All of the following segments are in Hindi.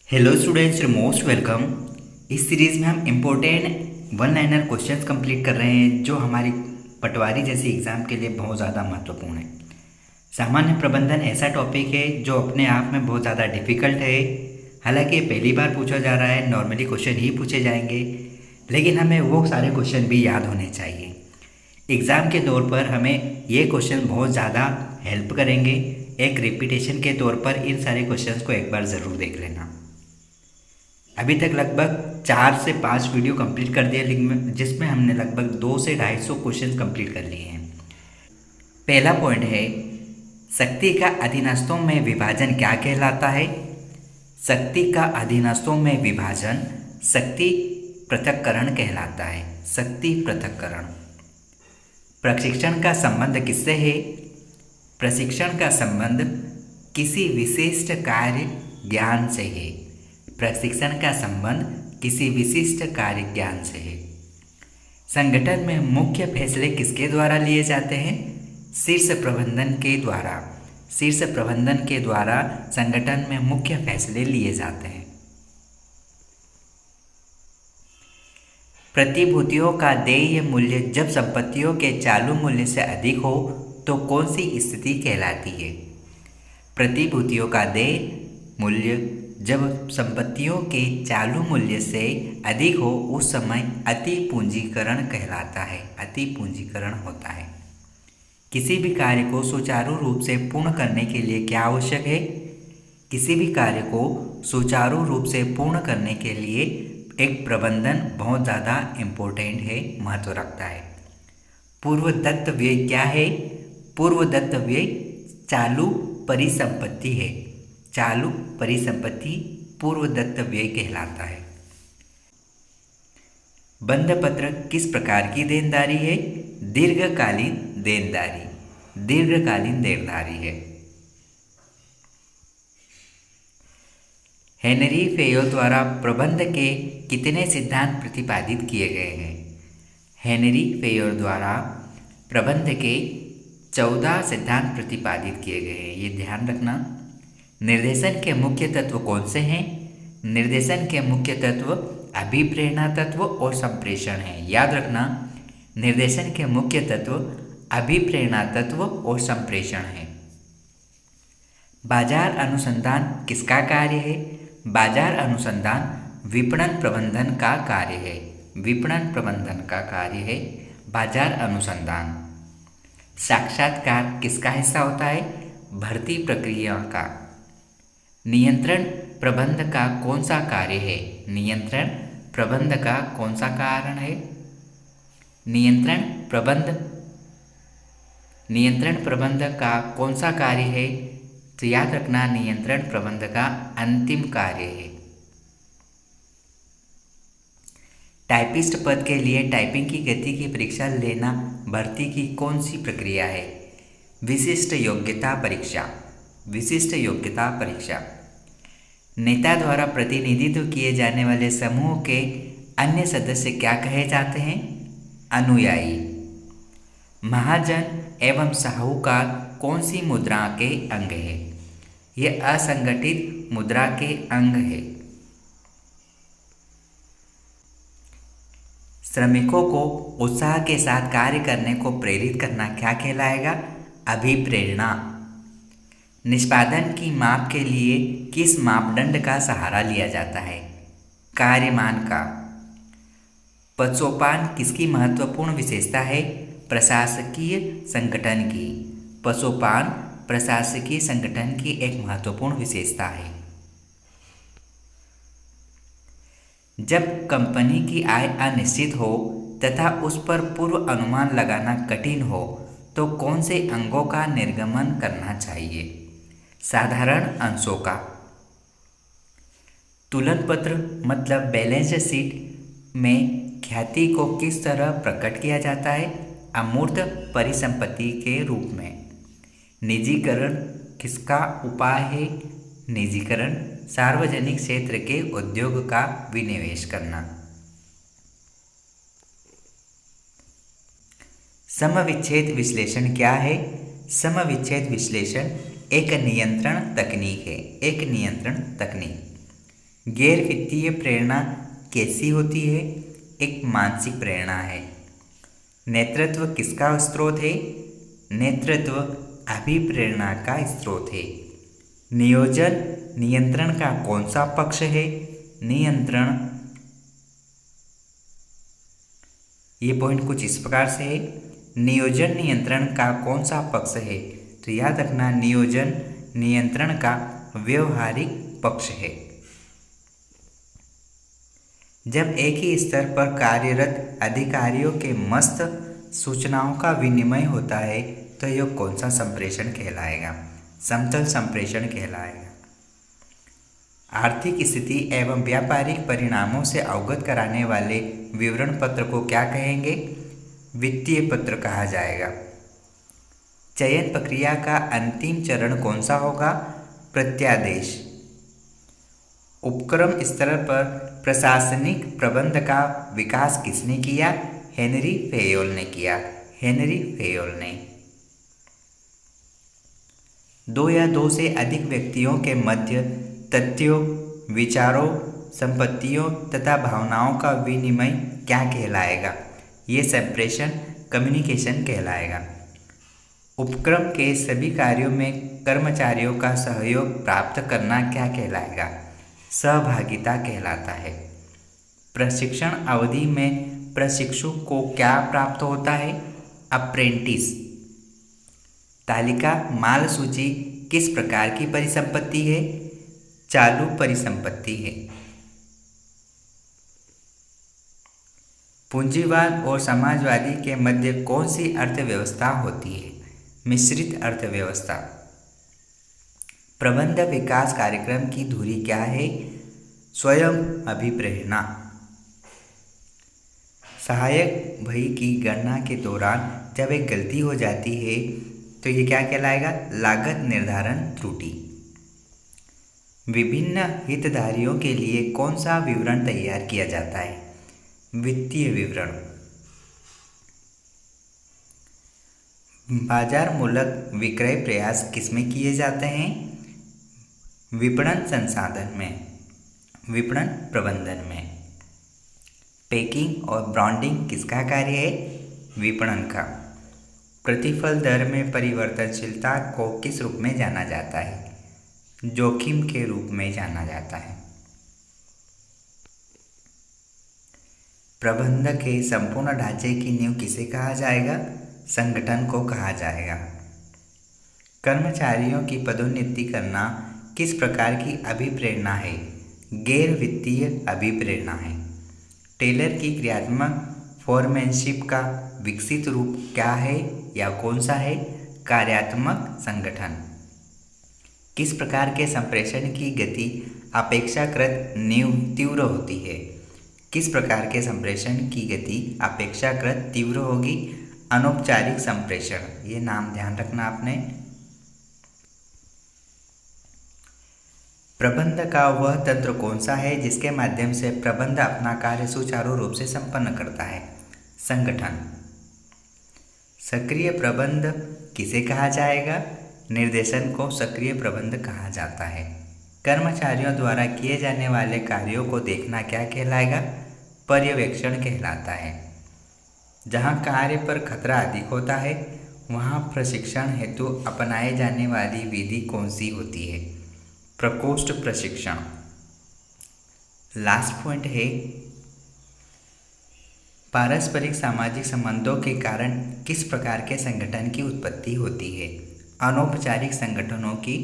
Hello students, most welcome. इस सीरीज़ में हम important one liner questions complete कर रहे हैं जो हमारी पटवारी जैसी एग्ज़ाम के लिए बहुत ज़्यादा महत्वपूर्ण है। सामान्य प्रबंधन ऐसा टॉपिक है जो अपने आप में बहुत ज़्यादा डिफ़िकल्ट है। हालांकि ये पहली बार पूछा जा रहा है, नॉर्मली क्वेश्चन ही पूछे जाएंगे, लेकिन हमें वो सारे क्वेश्चन भी याद होने चाहिए। एग्ज़ाम के तौर पर हमें ये क्वेश्चन बहुत ज़्यादा हेल्प करेंगे। एक रिपीटेशन के तौर पर इन सारे क्वेश्चंस को एक बार ज़रूर देख लेना। अभी तक लगभग 4 से 5 वीडियो कंप्लीट कर दिए, जिसमें हमने लगभग 200 से 250 क्वेश्चन कंप्लीट कर लिए हैं। पहला पॉइंट है, शक्ति का अधीनस्थों में विभाजन क्या कहलाता है? शक्ति का अधीनस्थों में विभाजन शक्ति पृथक्करण कहलाता है। शक्ति पृथक्करण। प्रशिक्षण का संबंध किससे है? प्रशिक्षण का संबंध किसी विशिष्ट कार्य ज्ञान से है। प्रशिक्षण का संबंध किसी विशिष्ट कार्य ज्ञान से है। संगठन में मुख्य फैसले किसके द्वारा लिए जाते हैं? शीर्ष प्रबंधन के द्वारा। शीर्ष प्रबंधन के द्वारा संगठन में मुख्य फैसले लिए जाते हैं। प्रतिभूतियों का देय मूल्य जब संपत्तियों के चालू मूल्य से अधिक हो तो कौन सी स्थिति कहलाती है? प्रतिभूतियों का देय मूल्य जब संपत्तियों के चालू मूल्य से अधिक हो उस समय अति पूंजीकरण कहलाता है। अति पूंजीकरण होता है। किसी भी कार्य को सुचारू रूप से पूर्ण करने के लिए क्या आवश्यक है? किसी भी कार्य को सुचारू रूप से पूर्ण करने के लिए एक प्रबंधन बहुत ज़्यादा इम्पोर्टेंट है, महत्व रखता है। पूर्वदत्त व्यय क्या है? पूर्वदत्त व्यय चालू परिसंपत्ति है। चालू परिसंपत्ति पूर्वदत्त व्यय कहलाता है। बंध पत्र किस प्रकार की देनदारी है? दीर्घकालीन देनदारी। दीर्घकालीन देनदारी है। हेनरी फेयो द्वारा प्रबंध के कितने सिद्धांत प्रतिपादित किए गए हैं? हेनरी फेयो द्वारा प्रबंध के 14 सिद्धांत प्रतिपादित किए गए हैं, ये ध्यान रखना। निर्देशन के मुख्य तत्व कौन से हैं? निर्देशन के मुख्य तत्व अभिप्रेरणा तत्व और संप्रेषण है। याद रखना, निर्देशन के मुख्य तत्व अभिप्रेरणा तत्व और संप्रेषण है। बाजार अनुसंधान किसका कार्य है? बाजार अनुसंधान विपणन प्रबंधन का कार्य है। विपणन प्रबंधन का कार्य है बाजार अनुसंधान। साक्षात्कार किसका हिस्सा होता है? भर्ती प्रक्रिया का। नियंत्रण प्रबंध का कौन सा कार्य है? नियंत्रण प्रबंध का कौन सा कारण है? नियंत्रण प्रबंध का कौन सा कार्य है? तो याद रखना, नियंत्रण प्रबंध का अंतिम कार्य है। टाइपिस्ट पद के लिए टाइपिंग की गति की परीक्षा लेना भर्ती की कौन सी प्रक्रिया है? विशिष्ट योग्यता परीक्षा। विशिष्ट योग्यता परीक्षा। नेता द्वारा प्रतिनिधित्व किए जाने वाले समूह के अन्य सदस्य क्या कहे जाते हैं? अनुयायी। महाजन एवं साहूकार कौन सी मुद्रा के अंग है? यह असंगठित मुद्रा के अंग है। श्रमिकों को उत्साह के साथ कार्य करने को प्रेरित करना क्या कहलाएगा? अभिप्रेरणा। निष्पादन की माप के लिए किस मापदंड का सहारा लिया जाता है? कार्यमान का। पदसोपान किसकी महत्वपूर्ण विशेषता है? प्रशासकीय संगठन की। पदसोपान प्रशासकीय संगठन की एक महत्वपूर्ण विशेषता है। जब कंपनी की आय अनिश्चित हो तथा उस पर पूर्व अनुमान लगाना कठिन हो तो कौन से अंगों का निर्गमन करना चाहिए? साधारण अंशों का। तुलन पत्र मतलब बैलेंस शीट में ख्याति को किस तरह प्रकट किया जाता है? अमूर्त परिसंपत्ति के रूप में। निजीकरण किसका उपाय है? निजीकरण सार्वजनिक क्षेत्र के उद्योग का विनिवेश करना। समविच्छेद विश्लेषण क्या है? समविच्छेद विश्लेषण एक नियंत्रण तकनीक है। एक नियंत्रण तकनीक। गैर वित्तीय प्रेरणा कैसी होती है? एक मानसिक प्रेरणा है। नेतृत्व किसका स्रोत है? नेतृत्व अभिप्रेरणा का स्रोत है। नियोजन नियंत्रण का कौन सा पक्ष है? नियंत्रण। ये पॉइंट कुछ इस प्रकार से है। नियोजन नियंत्रण का कौन सा पक्ष है? तो याद रखना, नियोजन नियंत्रण का व्यवहारिक पक्ष है। जब एक ही स्तर पर कार्यरत अधिकारियों के मस्त सूचनाओं का विनिमय होता है तो यह कौन सा संप्रेषण कहलाएगा? समतल संप्रेषण कहलाएगा। आर्थिक स्थिति एवं व्यापारिक परिणामों से अवगत कराने वाले विवरण पत्र को क्या कहेंगे? वित्तीय पत्र कहा जाएगा। चयन प्रक्रिया का अंतिम चरण कौन सा होगा? प्रत्यादेश। उपक्रम स्तर पर प्रशासनिक प्रबंध का विकास किसने किया? हेनरी फेयोल ने किया। हेनरी फेयोल ने। दो या दो से अधिक व्यक्तियों के मध्य तथ्यों, विचारों, संपत्तियों तथा भावनाओं का विनिमय क्या कहलाएगा? ये संप्रेषण कम्युनिकेशन कहलाएगा। उपक्रम के सभी कार्यों में कर्मचारियों का सहयोग प्राप्त करना क्या कहलाएगा? सहभागिता कहलाता है। प्रशिक्षण अवधि में प्रशिक्षु को क्या प्राप्त होता है? अप्रेंटिस। तालिका माल सूची किस प्रकार की परिसंपत्ति है? चालू परिसंपत्ति है। पूंजीवाद और समाजवादी के मध्य कौन सी अर्थव्यवस्था होती है? मिश्रित अर्थव्यवस्था। प्रबंध विकास कार्यक्रम की धुरी क्या है? स्वयं अभिप्रेरणा। सहायक व्यय की गणना के दौरान जब एक गलती हो जाती है तो ये क्या कहलाएगा? लागत निर्धारण त्रुटि। विभिन्न हितधारियों के लिए कौन सा विवरण तैयार किया जाता है? वित्तीय विवरण। बाजार मूलक विक्रय प्रयास किसमें किए जाते हैं? विपणन संसाधन में, विपणन प्रबंधन में। पैकिंग और ब्रांडिंग किसका कार्य है? विपणन का। प्रतिफल दर में परिवर्तनशीलता को किस रूप में जाना जाता है? जोखिम के रूप में जाना जाता है। प्रबंधक के संपूर्ण ढांचे की नींव किसे कहा जाएगा? संगठन को कहा जाएगा। कर्मचारियों की पदोन्नति करना किस प्रकार की अभिप्रेरणा है? गैर वित्तीय अभिप्रेरणा है। टेलर की क्रियात्मक फोरमैनशिप का विकसित रूप क्या है या कौन सा है? कार्यात्मक संगठन। किस प्रकार के संप्रेषण की गति अपेक्षाकृत तीव्र होती है? किस प्रकार के संप्रेषण की गति अपेक्षाकृत तीव्र होगी? अनौपचारिक संप्रेषण। ये नाम ध्यान रखना आपने। प्रबंध का वह तंत्र कौन सा है जिसके माध्यम से प्रबंध अपना कार्य सुचारू रूप से संपन्न करता है? संगठन। सक्रिय प्रबंध किसे कहा जाएगा? निर्देशन को सक्रिय प्रबंध कहा जाता है। कर्मचारियों द्वारा किए जाने वाले कार्यों को देखना क्या कहलाएगा? पर्यवेक्षण कहलाता है। जहाँ कार्य पर खतरा अधिक होता है वहाँ प्रशिक्षण हेतु अपनाए जाने वाली विधि कौन सी होती है? प्रकोष्ठ प्रशिक्षण। लास्ट पॉइंट है, पारस्परिक सामाजिक संबंधों के कारण किस प्रकार के संगठन की उत्पत्ति होती है? अनौपचारिक संगठनों की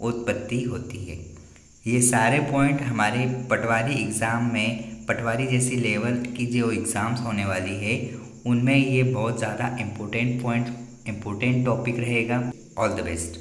उत्पत्ति होती है। ये सारे पॉइंट हमारे पटवारी एग्ज़ाम में, पटवारी जैसी लेवल की जो एग्ज़ाम्स होने वाली है उनमें ये बहुत ज़्यादा इम्पोर्टेंट टॉपिक रहेगा। All the best.